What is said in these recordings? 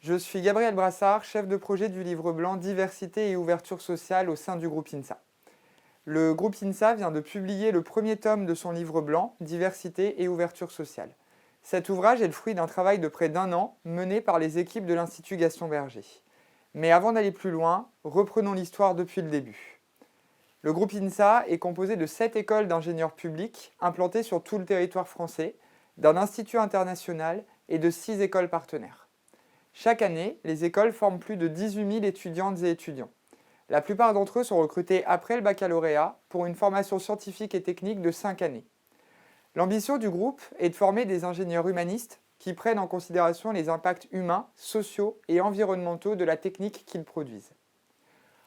Je suis Gabriel Brassard, chef de projet du livre blanc Diversité et ouverture sociale au sein du groupe INSA. Le groupe INSA vient de publier le premier tome de son livre blanc Diversité et ouverture sociale. Cet ouvrage est le fruit d'un travail de près d'un an mené par les équipes de l'Institut Gaston Berger. Mais avant d'aller plus loin, reprenons l'histoire depuis le début. Le groupe INSA est composé de 7 écoles d'ingénieurs publics implantées sur tout le territoire français, d'un institut international et de 6 écoles partenaires. Chaque année, les écoles forment plus de 18 000 étudiantes et étudiants. La plupart d'entre eux sont recrutés après le baccalauréat pour une formation scientifique et technique de 5 années. L'ambition du groupe est de former des ingénieurs humanistes qui prennent en considération les impacts humains, sociaux et environnementaux de la technique qu'ils produisent.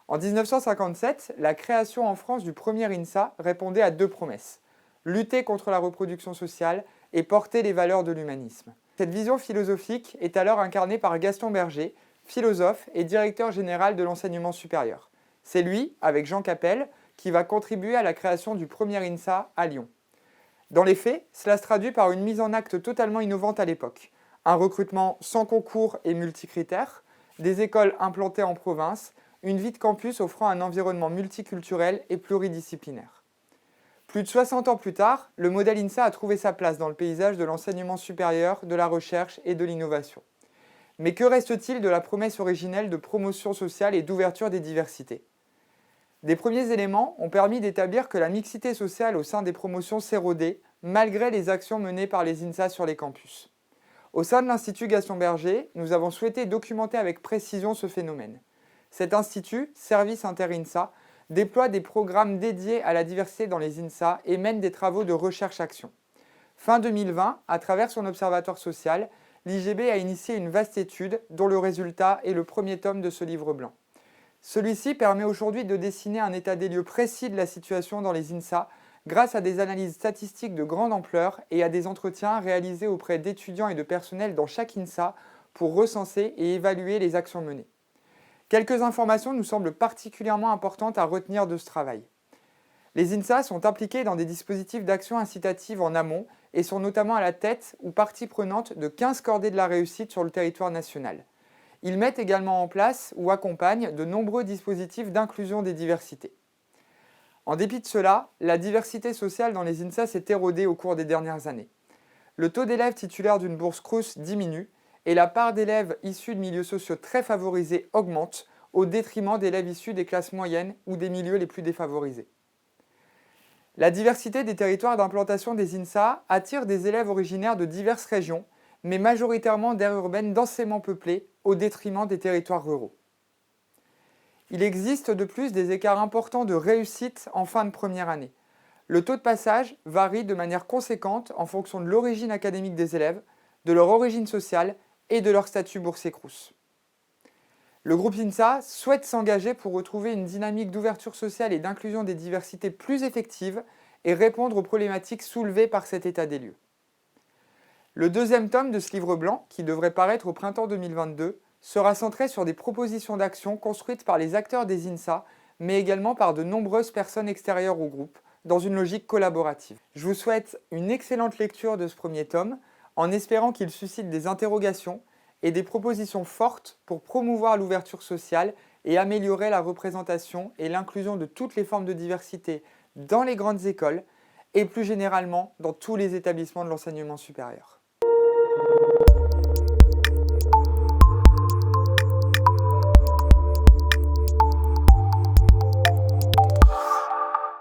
En 1957, la création en France du premier INSA répondait à 2 promesses: lutter contre la reproduction sociale et porter les valeurs de l'humanisme. Cette vision philosophique est alors incarnée par Gaston Berger, philosophe et directeur général de l'enseignement supérieur. C'est lui, avec Jean Capelle, qui va contribuer à la création du premier INSA à Lyon. Dans les faits, cela se traduit par une mise en acte totalement innovante à l'époque. Un recrutement sans concours et multicritères, des écoles implantées en province, une vie de campus offrant un environnement multiculturel et pluridisciplinaire. Plus de 60 ans plus tard, le modèle INSA a trouvé sa place dans le paysage de l'enseignement supérieur, de la recherche et de l'innovation. Mais que reste-t-il de la promesse originelle de promotion sociale et d'ouverture des diversités? Des premiers éléments ont permis d'établir que la mixité sociale au sein des promotions s'érodait, malgré les actions menées par les INSA sur les campus. Au sein de l'Institut Gaston Berger, nous avons souhaité documenter avec précision ce phénomène. Cet institut, Service Inter-INSA, déploie des programmes dédiés à la diversité dans les INSA et mène des travaux de recherche-action. Fin 2020, à travers son observatoire social, l'IGB a initié une vaste étude dont le résultat est le premier tome de ce livre blanc. Celui-ci permet aujourd'hui de dessiner un état des lieux précis de la situation dans les INSA grâce à des analyses statistiques de grande ampleur et à des entretiens réalisés auprès d'étudiants et de personnel dans chaque INSA pour recenser et évaluer les actions menées. Quelques informations nous semblent particulièrement importantes à retenir de ce travail. Les INSA sont impliqués dans des dispositifs d'action incitative en amont et sont notamment à la tête ou partie prenante de 15 cordées de la réussite sur le territoire national. Ils mettent également en place ou accompagnent de nombreux dispositifs d'inclusion des diversités. En dépit de cela, la diversité sociale dans les INSA s'est érodée au cours des dernières années. Le taux d'élèves titulaires d'une bourse Crous diminue et la part d'élèves issus de milieux sociaux très favorisés augmente au détriment d'élèves issus des classes moyennes ou des milieux les plus défavorisés. La diversité des territoires d'implantation des INSA attire des élèves originaires de diverses régions, mais majoritairement d'aires urbaines densément peuplées, au détriment des territoires ruraux. Il existe de plus des écarts importants de réussite en fin de première année. Le taux de passage varie de manière conséquente en fonction de l'origine académique des élèves, de leur origine sociale et de leur statut boursier Crous. Le groupe INSA souhaite s'engager pour retrouver une dynamique d'ouverture sociale et d'inclusion des diversités plus effective et répondre aux problématiques soulevées par cet état des lieux. Le deuxième tome de ce livre blanc, qui devrait paraître au printemps 2022, sera centré sur des propositions d'action construites par les acteurs des INSA, mais également par de nombreuses personnes extérieures au groupe, dans une logique collaborative. Je vous souhaite une excellente lecture de ce premier tome, en espérant qu'il suscite des interrogations et des propositions fortes pour promouvoir l'ouverture sociale et améliorer la représentation et l'inclusion de toutes les formes de diversité dans les grandes écoles et plus généralement dans tous les établissements de l'enseignement supérieur.